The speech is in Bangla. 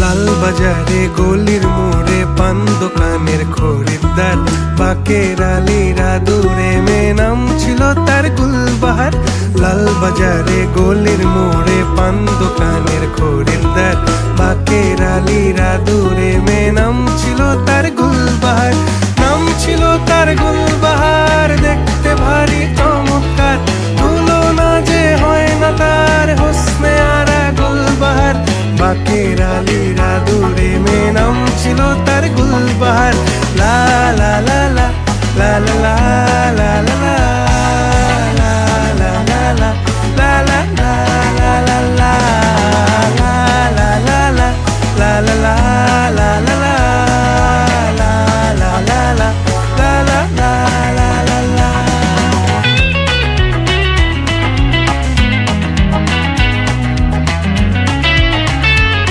লাল বাজারে গলির মোড়ে পান দোকানের খরিদ্দার, বাকের আলীরা দূরে মেয়ে নাম ছিল তার গুলবাহার। লাল বাজারে গলির মোড়ে পান দোকানের খরিদ্দার, বাকের আলীরা দূরে মেয়ে নাম ছিল তার গুলবাহার। নাম ছিল তার গুলবাহার, দেখতে ভারী চমৎকার, তুলনা যে হয় না তার হোসনে আরা গুলবাহার। বাকের আলীরা দূরে মেয়ে নাম ছিল তার গুলবাহার। লা লা লা লা লা লা লা।